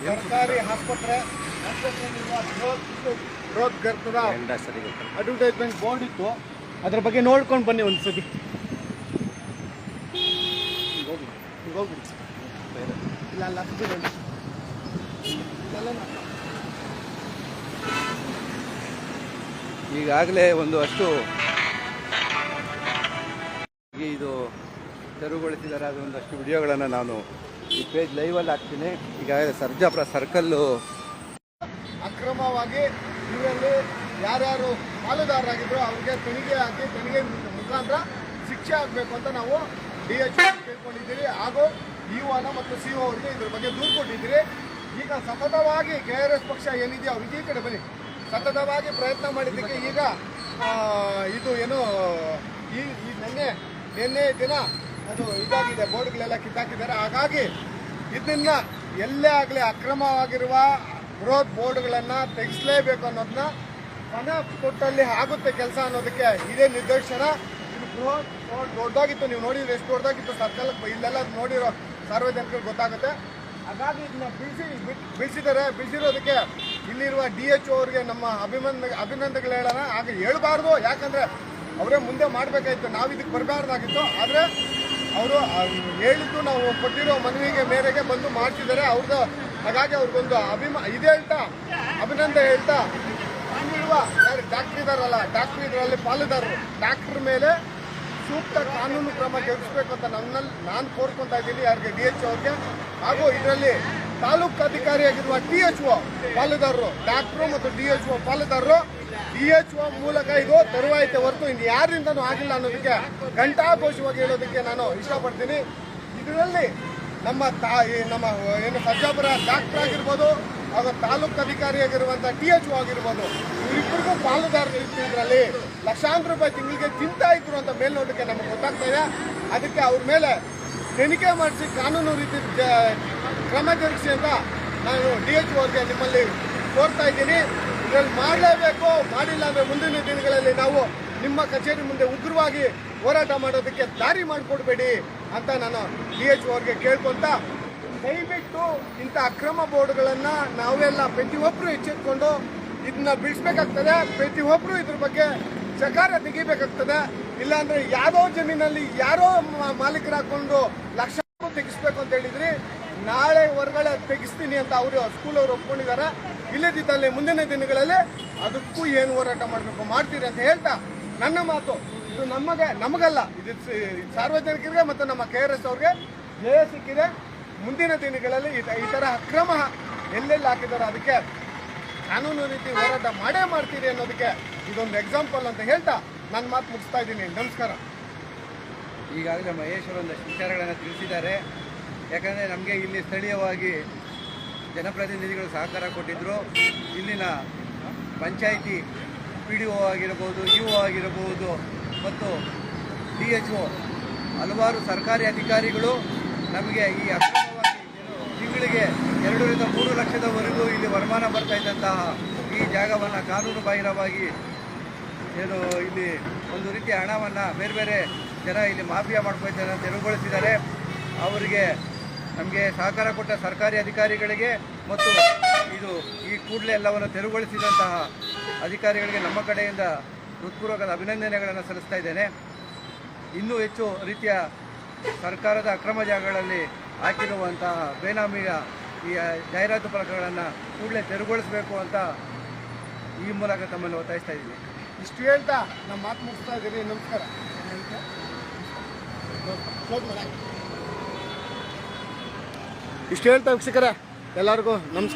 ಸರ್ಕಾರಿ ಆಸ್ಪತ್ರೆ ಬೃಹತ್ ಗಾತ್ರದ ಅಡ್ವರ್ಟೈಸ್ಮೆಂಟ್ ಬೋರ್ಡ್ ಇತ್ತು. ಅದ್ರ ಬಗ್ಗೆ ನೋಡ್ಕೊಂಡು ಬನ್ನಿ ಒಂದ್ಸತಿ. ಇಲ್ಲ ಅಲ್ಲ ಈಗಾಗಲೇ ಅಷ್ಟು ಇದು ತೆರವುಗೊಳಿಸಿದ್ದಾರೆ. ಅದು ಒಂದಷ್ಟು ವಿಡಿಯೋಗಳನ್ನು ನಾನು ಈ ಪೇಜ್ ಲೈವಲ್ಲಿ ಹಾಕ್ತೀನಿ. ಈಗಾಗಲೇ ಸರ್ಜಾಪುರ ಸರ್ಕಲ್ಲು ಅಕ್ರಮವಾಗಿ ಇದರಲ್ಲಿ ಯಾರ್ಯಾರು ಪಾಲುದಾರರಾಗಿದ್ರು ಅವ್ರಿಗೆ ತನಿಖೆ ಹಾಕಿ ತನಿಖೆ ಮುಖಾಂತರ ಶಿಕ್ಷೆ ಆಗಬೇಕು ಅಂತ ನಾವು DH ಕೇಳ್ಕೊಂಡಿದ್ದೀರಿ. ಹಾಗೂ ಇಒನ ಮತ್ತು CO ಅವರಿಗೆ ಇದ್ರ ಬಗ್ಗೆ ದೂರು ಕೊಟ್ಟಿದ್ದೀರಿ. ಈಗ ಸತತವಾಗಿ KRS ಪಕ್ಷ ಏನಿದೆಯೋ ಅವ್ರಿಗೆ ಈ ಕಡೆ ಬನ್ನಿ, ಸತತವಾಗಿ ಪ್ರಯತ್ನ ಮಾಡಿದ್ದಕ್ಕೆ ಈಗ ಇದು ಏನು ಈ ನಿನ್ನೆ ದಿನ ಅದು ಇದಾಗಿದೆ, ಬೋರ್ಡ್ಗಳೆಲ್ಲ ಕಿತ್ತಾಕಿದ್ದಾರೆ. ಹಾಗಾಗಿ ಇದನ್ನ ಎಲ್ಲೇ ಆಗಲಿ ಅಕ್ರಮವಾಗಿರುವ ಬೃಹತ್ ಬೋರ್ಡ್ಗಳನ್ನು ತೆಗೆಸಲೇಬೇಕು ಅನ್ನೋದನ್ನ ಮನೆ ಕೊಟ್ಟಲ್ಲಿ ಆಗುತ್ತೆ ಕೆಲಸ ಅನ್ನೋದಕ್ಕೆ ಇದೇ ನಿದರ್ಶನ. ಇದು ಬೃಹತ್ ಬೋರ್ಡ್ ದೊಡ್ಡದಾಗಿತ್ತು, ನೀವು ನೋಡಿದ್ರೆ ಎಷ್ಟು ದೊಡ್ಡದಾಗಿತ್ತು ಸರ್ಕಲ್, ಇಲ್ಲೆಲ್ಲ ನೋಡಿರೋ ಸಾರ್ವಜನಿಕರಿಗೆ ಗೊತ್ತಾಗುತ್ತೆ. ಹಾಗಾಗಿ ಇದನ್ನ ಬಿಡಿಸಿರೋದಕ್ಕೆ ಇಲ್ಲಿರುವ DHO ಅವರಿಗೆ ನಮ್ಮ ಅಭಿನಂದನೆಗಳು ಹೇಳೋಣ. ಹಾಗೆ ಹೇಳ್ಬಾರ್ದು, ಯಾಕಂದರೆ ಅವರೇ ಮುಂದೆ ಮಾಡಬೇಕಾಗಿತ್ತು, ನಾವು ಇದಕ್ಕೆ ಬರಬಾರ್ದಾಗಿತ್ತು. ಆದರೆ ಅವರು ಹೇಳಿದ್ದು ನಾವು ಕೊಟ್ಟಿರೋ ಮನವಿಗೆ ಮೇರೆಗೆ ಬಂದು ಮಾಡ್ತಿದ್ದಾರೆ ಅವ್ರದ್ದು. ಹಾಗಾಗಿ ಅವ್ರಿಗೊಂದು ಇದು ಹೇಳ್ತಾ ಅಭಿನಂದನೆ ಹೇಳ್ತಾ ಇಲ್ಲಿರುವ ಯಾರು ಡಾಕ್ಟ್ರ್ ಇದಾರಲ್ಲ, ಡಾಕ್ಟ್ರ್ ಇದರಲ್ಲಿ ಪಾಲುದಾರರು, ಡಾಕ್ಟ್ರ್ ಮೇಲೆ ಸೂಕ್ತ ಕಾನೂನು ಕ್ರಮ ಜರುಗಿಸಬೇಕು ಅಂತ ನಾನು ಕೋರ್ಕೊತಾ ಇದ್ದೀನಿ ಯಾರಿಗೆ DHO ಅವ್ರಿಗೆ. ಹಾಗೂ ಇದರಲ್ಲಿ ತಾಲೂಕು ಅಧಿಕಾರಿಯಾಗಿರುವ THO ಪಾಲುದಾರರು, ಡಾಕ್ಟ್ರು ಮತ್ತು DHO ಪಾಲುದಾರರು, DHO ಮೂಲಕ ಇದು ತೆರವಾಯಿತೆ ಹೊರತು ಇನ್ನು ಯಾರಿಂದನೂ ಆಗಿಲ್ಲ ಅನ್ನೋದಕ್ಕೆ ಘಂಟಾಘೋಷವಾಗಿ ಹೇಳೋದಕ್ಕೆ ನಾನು ಇಷ್ಟಪಡ್ತೀನಿ. ಇದರಲ್ಲಿ ನಮ್ಮ ಏನು ಸರ್ಜಾಪುರ ಡಾಕ್ಟರ್ ಆಗಿರ್ಬೋದು, ಹಾಗೂ ತಾಲೂಕು ಅಧಿಕಾರಿಯಾಗಿರುವಂಥ THO ಆಗಿರ್ಬೋದು, ಇವರಿಬ್ಬರಿಗೂ ಪಾಲುದಾರರು ಇದರಲ್ಲಿ ಲಕ್ಷಾಂತರ ರೂಪಾಯಿ ತಿಂಗಳಿಗೆ ತಿಂತಾ ಇದ್ರು ಅಂತ ಮೇಲ್ನೋಟಕ್ಕೆ ನಮಗೆ ಗೊತ್ತಾಗ್ತಾ ಇದೆ. ಅದಕ್ಕೆ ಅವ್ರ ಮೇಲೆ ತನಿಖೆ ಮಾಡಿಸಿ ಕಾನೂನು ರೀತಿ ಕ್ರಮ ಜರುಗಿಸಿ ಅಂತ ನಾನು DHO ಅವ್ರಿಗೆ ನಿಮ್ಮಲ್ಲಿ ಕೋರ್ತಾ ಇದ್ದೀನಿ. ಇದರಲ್ಲಿ ಮಾಡಲೇಬೇಕು, ಮಾಡಿಲ್ಲ ಅಂದರೆ ಮುಂದಿನ ದಿನಗಳಲ್ಲಿ ನಾವು ನಿಮ್ಮ ಕಚೇರಿ ಮುಂದೆ ಉಗ್ರವಾಗಿ ಹೋರಾಟ ಮಾಡೋದಕ್ಕೆ ದಾರಿ ಮಾಡಿಕೊಡ್ಬೇಡಿ ಅಂತ ನಾನು DHO ಅವ್ರಿಗೆ ಕೇಳ್ಕೊಂತ, ದಯವಿಟ್ಟು ಇಂಥ ಅಕ್ರಮ ಬೋರ್ಡ್ಗಳನ್ನು ನಾವೆಲ್ಲ ಪ್ರತಿಯೊಬ್ಬರು ಎಚ್ಚೆತ್ಕೊಂಡು ಇದನ್ನ ಬಿಡಿಸ್ಬೇಕಾಗ್ತದೆ. ಪ್ರತಿಯೊಬ್ಬರು ಇದ್ರ ಬಗ್ಗೆ ಚಕಾರ ತೆಗಿಬೇಕಾಗ್ತದೆ. ಇಲ್ಲಾಂದರೆ ಯಾವುದೋ ಜಮೀನಲ್ಲಿ ಯಾರೋ ಮಾಲೀಕರು ಹಾಕೊಂಡು ಲಕ್ಷ ತೆಗಿಸ್ಬೇಕು ಅಂತ ಹೇಳಿದ್ರಿ, ನಾಳೆ ಹೊರಗಡೆ ತೆಗಿಸ್ತೀನಿ ಅಂತ ಅವರು ಸ್ಕೂಲ್ ಅವರು ಒಪ್ಕೊಂಡಿದ್ದಾರೆ. ಇಲ್ಲದಿದ್ದಲ್ಲಿ ಮುಂದಿನ ದಿನಗಳಲ್ಲಿ ಅದಕ್ಕೂ ಏನು ಹೋರಾಟ ಮಾಡಬೇಕು ಮಾಡ್ತೀರಿ ಅಂತ ಹೇಳ್ತಾ ನನ್ನ ಮಾತು ಇದು ನಮಗಲ್ಲ, ಇದು ಸಾರ್ವಜನಿಕರಿಗೆ ಮತ್ತು ನಮ್ಮ KRS ಅವ್ರಿಗೆ ಜಯ ಸಿಕ್ಕಿದೆ. ಮುಂದಿನ ದಿನಗಳಲ್ಲಿ ಈ ಥರ ಅಕ್ರಮ ಎಲ್ಲೆಲ್ಲಿ ಹಾಕಿದಾರೋ ಅದಕ್ಕೆ ಕಾನೂನು ರೀತಿ ಹೋರಾಟ ಮಾಡೇ ಮಾಡ್ತೀರಿ ಅನ್ನೋದಕ್ಕೆ ಇದೊಂದು ಎಕ್ಸಾಂಪಲ್ ಅಂತ ಹೇಳ್ತಾ ನನ್ನ ಮಾತು ಮುಗಿಸ್ತಾ ಇದ್ದೀನಿ. ನಮಸ್ಕಾರ. ಈಗಾಗಲೇ ಮಹೇಶ್ ಒಂದಷ್ಟು ವಿಚಾರಗಳನ್ನು ತಿಳಿಸಿದ್ದಾರೆ. ಯಾಕಂದರೆ ನಮಗೆ ಇಲ್ಲಿ ಸ್ಥಳೀಯವಾಗಿ ಜನಪ್ರತಿನಿಧಿಗಳು ಸಹಕಾರ ಕೊಟ್ಟಿದ್ದರು. ಇಲ್ಲಿನ ಪಂಚಾಯಿತಿ PDO ಆಗಿರ್ಬೋದು, EO ಆಗಿರ್ಬೋದು ಮತ್ತು DHO ಹಲವಾರು ಸರ್ಕಾರಿ ಅಧಿಕಾರಿಗಳು ನಮಗೆ ಈ ಅಕ್ರಮವಾಗಿ ತಿಂಗಳಿಗೆ 2 ರಿಂದ 3 ಲಕ್ಷದವರೆಗೂ ಇಲ್ಲಿ ವರಮಾನ ಬರ್ತಾ ಇದ್ದಂತಹ ಈ ಜಾಗವನ್ನು ಕಾನೂನು ಬಾಹಿರವಾಗಿ ಏನು ಇಲ್ಲಿ ಒಂದು ರೀತಿಯ ಹಣವನ್ನು ಬೇರೆ ಬೇರೆ ಜನ ಇಲ್ಲಿ ಮಾಫಿಯಾ ಮಾಡ್ಕೊಳ್ತಾರೆ ಅಂತ ತೆರವುಗೊಳಿಸಿದ್ದಾರೆ. ಅವರಿಗೆ ನಮಗೆ ಸಹಕಾರ ಕೊಟ್ಟ ಸರ್ಕಾರಿ ಅಧಿಕಾರಿಗಳಿಗೆ ಮತ್ತು ಈ ಕೂಡಲೇ ಎಲ್ಲವನ್ನು ತೆರವುಗೊಳಿಸಿದಂತಹ ಅಧಿಕಾರಿಗಳಿಗೆ ನಮ್ಮ ಕಡೆಯಿಂದ ಹೃತ್ಪೂರ್ವಕದ ಅಭಿನಂದನೆಗಳನ್ನು ಸಲ್ಲಿಸ್ತಾ ಇದ್ದೇನೆ. ಇನ್ನೂ ಹೆಚ್ಚು ರೀತಿಯ ಸರ್ಕಾರದ ಅಕ್ರಮ ಜಾಗಗಳಲ್ಲಿ ಹಾಕಿರುವಂತಹ ಬೇನಾಮಿಯ ಈ ಜಾಹೀರಾತು ಫಲಕಗಳನ್ನು ಕೂಡಲೇ ತೆರವುಗೊಳಿಸಬೇಕು ಅಂತ ಈ ಮೂಲಕ ತಮ್ಮನ್ನು ಒತ್ತಾಯಿಸ್ತಾ ಇದ್ದೀನಿ. ಇಷ್ಟು ಹೇಳ್ತಾ ನಮ್ಮ ಮಾತು ಮುಗಿಸ್ತಾ ಇದ್ದೀನಿ. ನಮಸ್ಕಾರ. ಇಷ್ಟು ಹೇಳ್ತಾ ವೀಕ್ಷಕರೇ ಎಲ್ಲರಿಗೂ ನಮಸ್ಕಾರ.